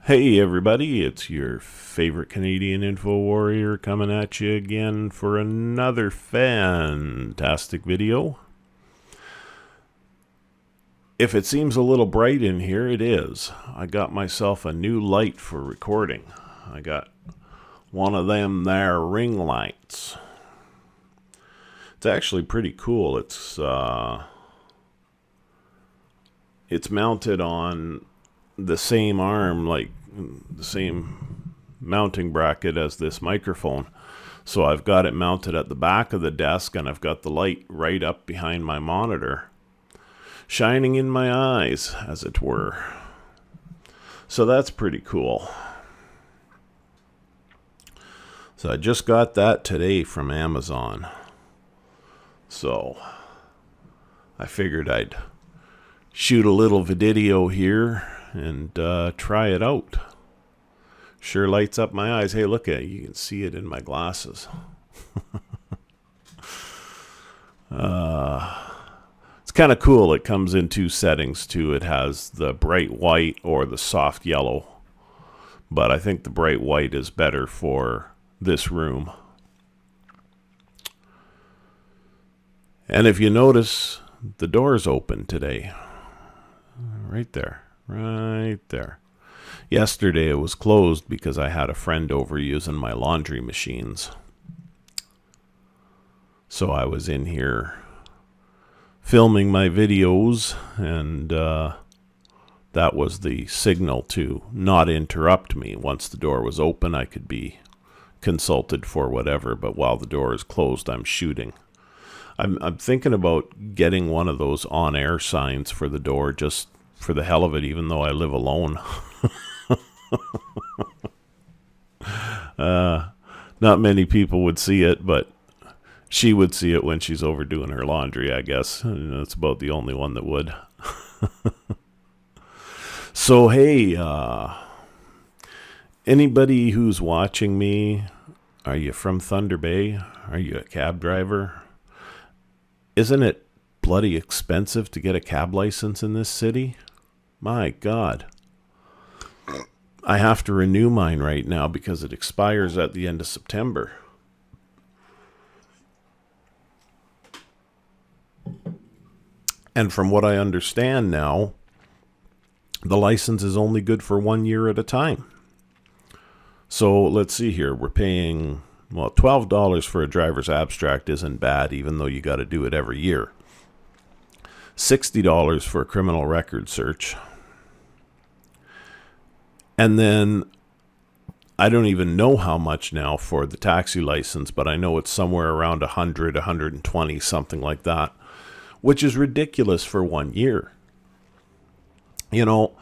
Hey everybody, it's your favorite Canadian info warrior coming at you again for another fantastic video. If it seems a little bright in here, it is. I got myself a new light for recording. I got one of them there ring lights. It's actually pretty cool. It's mounted on the same arm, like the same mounting bracket as this microphone. So I've got it mounted at the back of the desk, and I've got the light right up behind my monitor, shining in my eyes, as it were. So that's pretty cool. So I just got that today from Amazon. So I figured I'd shoot a little video here and try it out. Sure lights up my eyes. Hey, look at it. You can see it in my glasses. It's kind of cool. It comes in two settings too. It has the bright white or the soft yellow, but I think the bright white is better for this room. And if you notice, the door's open today. Right there. Right there. Yesterday it was closed because I had a friend over using my laundry machines. So I was in here filming my videos, and that was the signal to not interrupt me. Once the door was open, I could be consulted for whatever, but while the door is closed, I'm shooting. I'm thinking about getting one of those on-air signs for the door, just for the hell of it, even though I live alone. Not many people would see it, but she would see it when she's over doing her laundry, I guess. And that's about the only one that would. So, hey, anybody who's watching me, are you from Thunder Bay? Are you a cab driver? Isn't it bloody expensive to get a cab license in this city? My God. I have to renew mine right now because it expires at the end of September. And from what I understand now, the license is only good for 1 year at a time. So let's see here. We're paying, well, $12 for a driver's abstract isn't bad, even though you got to do it every year. $60 for a criminal record search. And then I don't even know how much now for the taxi license, but I know it's somewhere around 100, 120, something like that, which is ridiculous for 1 year. You know,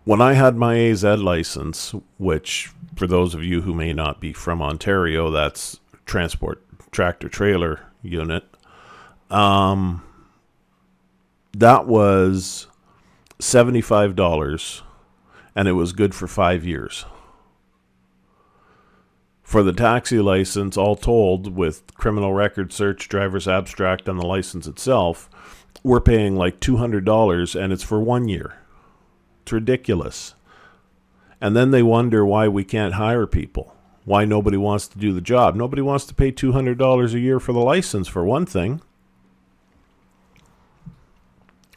when I had my AZ license, which for those of you who may not be from Ontario, that's transport tractor trailer unit, that was $75, and it was good for 5 years. For the taxi license, all told, with criminal record search, driver's abstract, and the license itself, we're paying like $200, and it's for 1 year. It's ridiculous. And then they wonder why we can't hire people, why nobody wants to do the job. Nobody wants to pay $200 a year for the license, for one thing.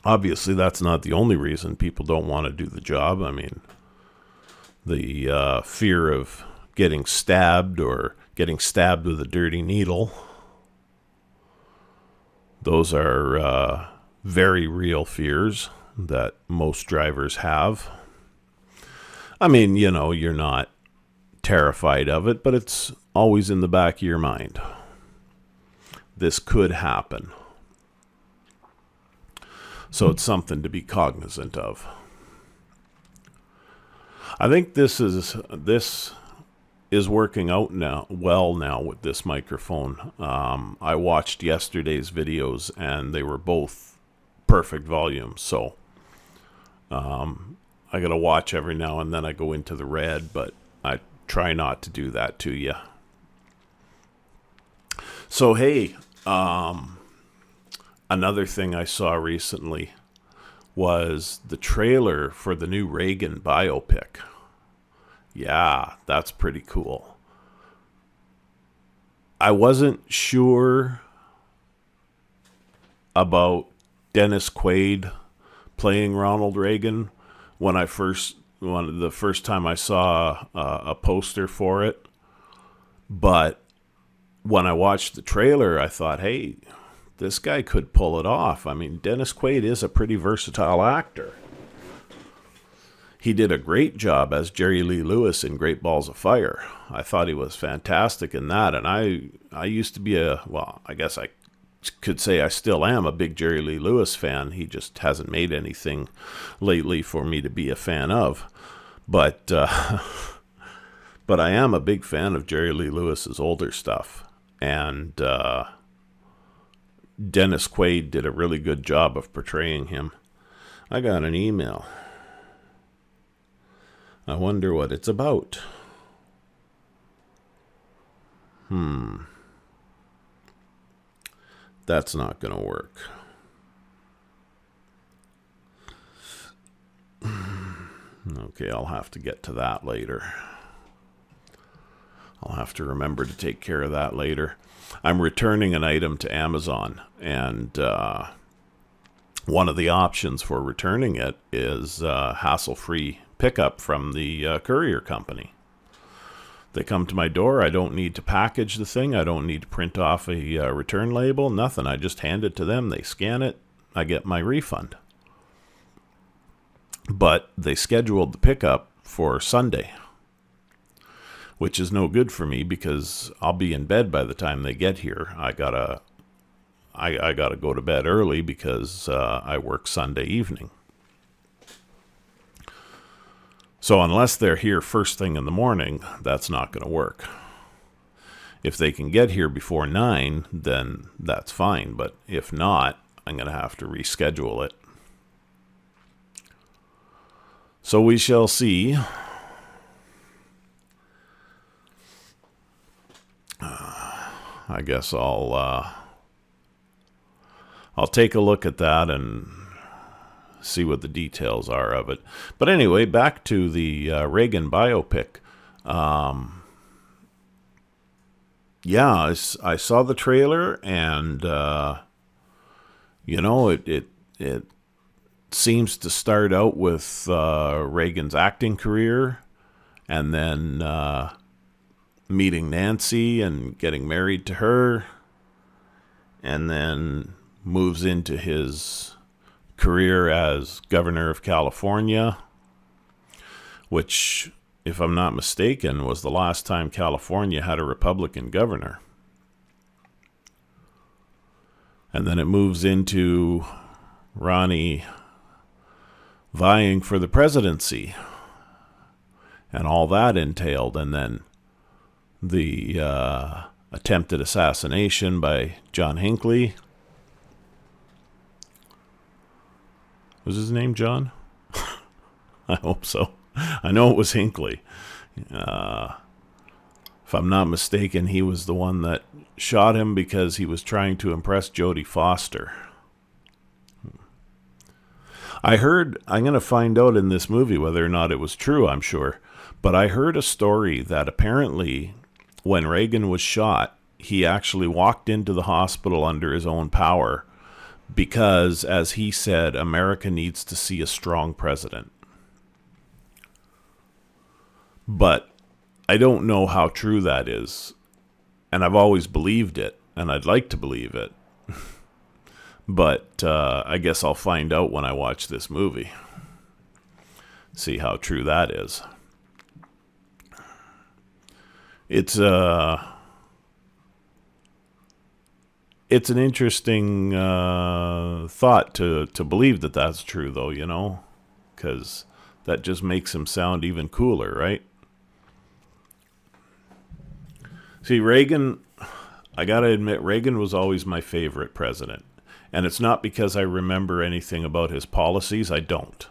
Obviously, that's not the only reason people don't want to do the job. I mean, the fear of getting stabbed or getting stabbed with a dirty needle, those are very real fears that most drivers have. I mean, you know, you're not terrified of it, but it's always in the back of your mind. This could happen. So it's something to be cognizant of. I think this is working out well now with this microphone. I watched yesterday's videos, and they were both perfect volume. So I got to watch every now and then. I go into the red, but I try not to do that to you. So, hey, another thing I saw recently was the trailer for the new Reagan biopic. Yeah, that's pretty cool. I wasn't sure about Dennis Quaid playing Ronald Reagan when the first time I saw a poster for it, but when I watched the trailer, I thought, hey, this guy could pull it off. I mean, Dennis Quaid is a pretty versatile actor. He did a great job as Jerry Lee Lewis in Great Balls of Fire. I thought he was fantastic in that, and I used to be I guess I could say I still am a big Jerry Lee Lewis fan. He just hasn't made anything lately for me to be a fan of. But but I am a big fan of Jerry Lee Lewis's older stuff. And Dennis Quaid did a really good job of portraying him. I got an email. I wonder what it's about. That's not going to work. Okay, I'll have to get to that later. I'll have to remember to take care of that later. I'm returning an item to Amazon, and one of the options for returning it is hassle-free pickup from the courier company. They come to my door. I don't need to package the thing. I don't need to print off a return label, nothing. I just hand it to them. They scan it. I get my refund. But they scheduled the pickup for Sunday, which is no good for me because I'll be in bed by the time they get here. I gotta go to bed early because I work Sunday evening. So unless they're here first thing in the morning, that's not going to work. If they can get here before 9, then that's fine. But if not, I'm going to have to reschedule it. So we shall see. I guess I'll take a look at that and see what the details are of it. But anyway, back to the Reagan biopic. Yeah, I saw the trailer, and it seems to start out with Reagan's acting career, and then meeting Nancy and getting married to her, and then moves into his career as governor of California, which, if I'm not mistaken, was the last time California had a Republican governor. And then it moves into Ronnie vying for the presidency and all that entailed, and then the attempted assassination by John Hinckley. Was his name John? I hope so. I know it was Hinckley. If I'm not mistaken, he was the one that shot him because he was trying to impress Jodie Foster. I heard, I'm going to find out in this movie whether or not it was true, I'm sure, but I heard a story that apparently when Reagan was shot, he actually walked into the hospital under his own power because, as he said, America needs to see a strong president. But I don't know how true that is. And I've always believed it, and I'd like to believe it. But I guess I'll find out when I watch this movie. See how true that is. It's an interesting thought to believe that that's true, though, you know, because that just makes him sound even cooler, right? See, Reagan, I gotta admit, Reagan was always my favorite president. And it's not because I remember anything about his policies. I don't.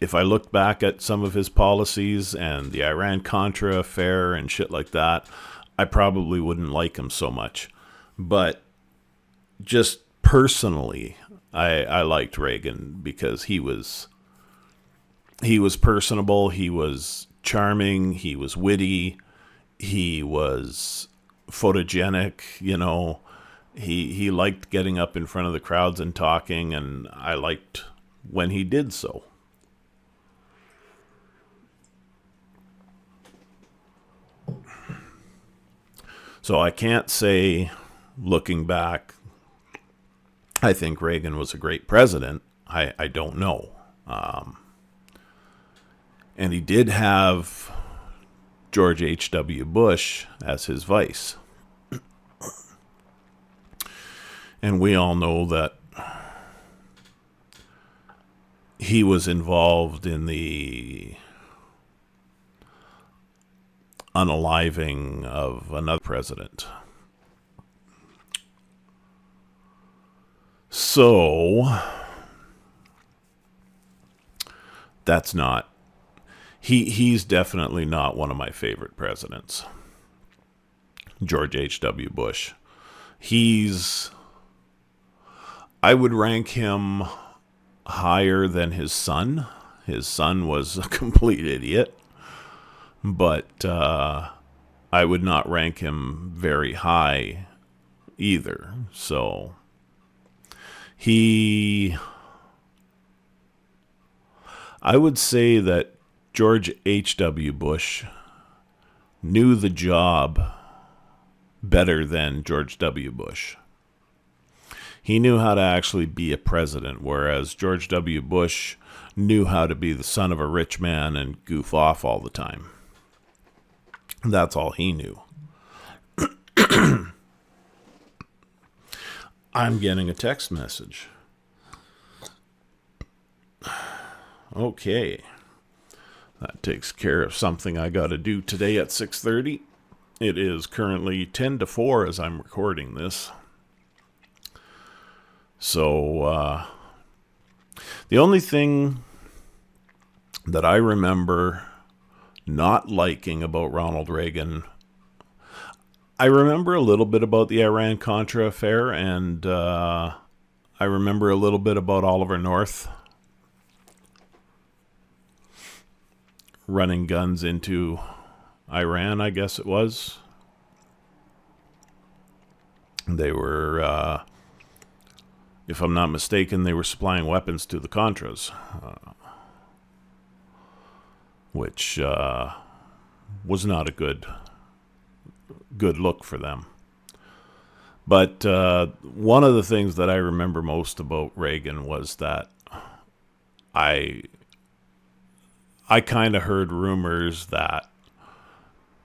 If I look back at some of his policies and the Iran-Contra affair and shit like that, I probably wouldn't like him so much. But just personally, I liked Reagan because he was personable, he was charming, he was witty, he was photogenic, he liked getting up in front of the crowds and talking, and I liked when he did so. So I can't say, looking back, I think Reagan was a great president. I don't know. And he did have George H.W. Bush as his vice. And we all know that he was involved in the unaliving of another president. So, that's not... He's definitely not one of my favorite presidents. George H.W. Bush. I would rank him higher than his son. His son was a complete idiot. But I would not rank him very high either. So I would say that George H.W. Bush knew the job better than George W. Bush. He knew how to actually be a president, whereas George W. Bush knew how to be the son of a rich man and goof off all the time. That's all he knew. I'm getting a text message. Okay. That takes care of something I got to do today at 6:30. It is currently 10 to 4 as I'm recording this. So, the only thing that I remember not liking about Ronald Reagan, I remember a little bit about the Iran-Contra affair, and I remember a little bit about Oliver North running guns into Iran, I guess it was. They were, if I'm not mistaken, they were supplying weapons to the Contras, which was not a good look for them. But one of the things that I remember most about Reagan was that I kind of heard rumors that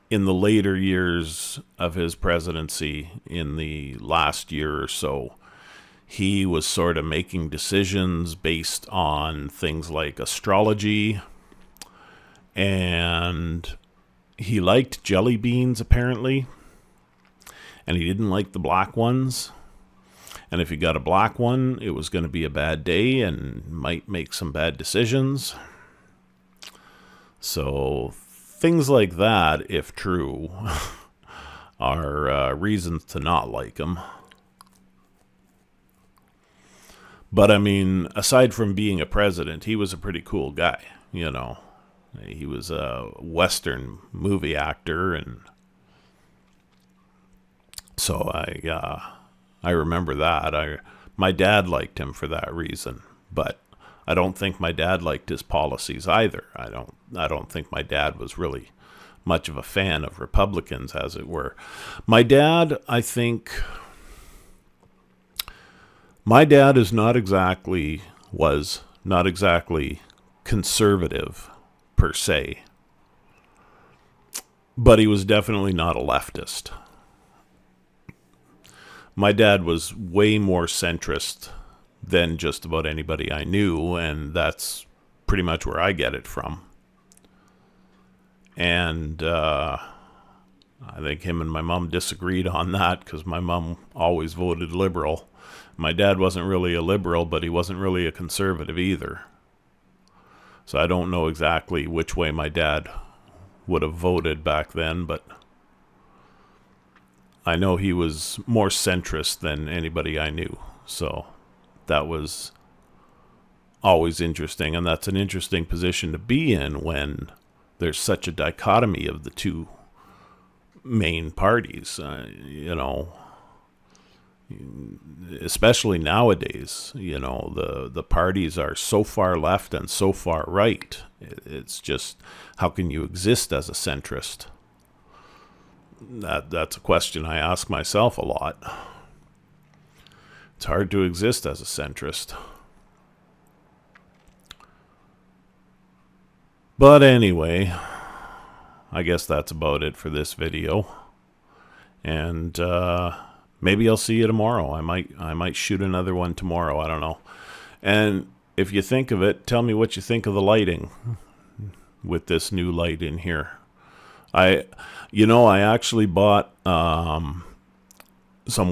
in the later years of his presidency, in the last year or so, he was sort of making decisions based on things like astrology, and he liked jelly beans, apparently, and he didn't like the black ones. And if you got a black one, it was going to be a bad day and might make some bad decisions. So things like that, if true, are reasons to not like him. But I mean, aside from being a president, he was a pretty cool guy, you know. He was a Western movie actor, and so I remember that. My dad liked him for that reason, but I don't think my dad liked his policies either. I don't think my dad was really much of a fan of Republicans, as it were. My dad was not exactly conservative per se, but he was definitely not a leftist. My dad was way more centrist than just about anybody I knew, and that's pretty much where I get it from. And I think him and my mom disagreed on that, because my mom always voted liberal. My dad wasn't really a liberal, but he wasn't really a conservative either. So I don't know exactly which way my dad would have voted back then, but I know he was more centrist than anybody I knew. So that was always interesting, and that's an interesting position to be in when there's such a dichotomy of the two main parties, especially nowadays. The parties are so far left and so far right. It's just, how can you exist as a centrist? That's a question I ask myself a lot. It's hard to exist as a centrist. But anyway, I guess that's about it for this video. And maybe I'll see you tomorrow. I might shoot another one tomorrow. I don't know. And if you think of it, tell me what you think of the lighting with this new light in here. I actually bought some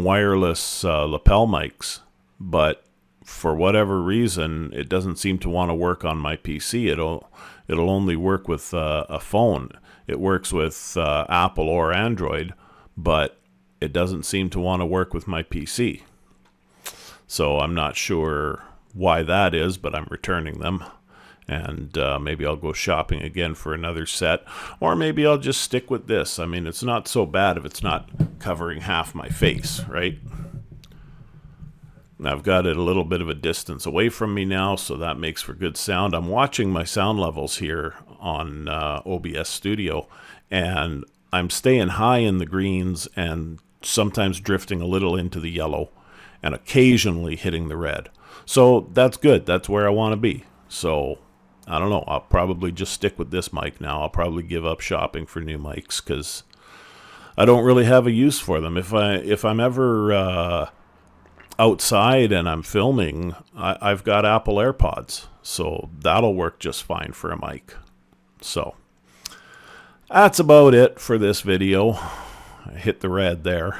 wireless lapel mics, but for whatever reason, it doesn't seem to want to work on my PC. It'll only work with a phone. It works with Apple or Android, but it doesn't seem to want to work with my PC. So I'm not sure why that is, but I'm returning them. And maybe I'll go shopping again for another set. Or maybe I'll just stick with this. I mean, it's not so bad if it's not covering half my face, right? I've got it a little bit of a distance away from me now, so that makes for good sound. I'm watching my sound levels here on OBS Studio, and I'm staying high in the greens and sometimes drifting a little into the yellow and occasionally hitting the red. So that's good. That's where I want to be. So I don't know. I'll probably just stick with this mic now. I'll probably give up shopping for new mics because I don't really have a use for them. If I'm ever outside and I'm filming, I've got Apple AirPods, so that'll work just fine for a mic. So that's about it for this video. I hit the red there.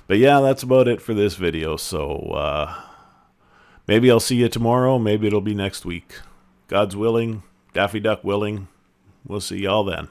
But yeah, that's about it for this video. So maybe I'll see you tomorrow. Maybe it'll be next week. God's willing, Daffy Duck willing. We'll see y'all then.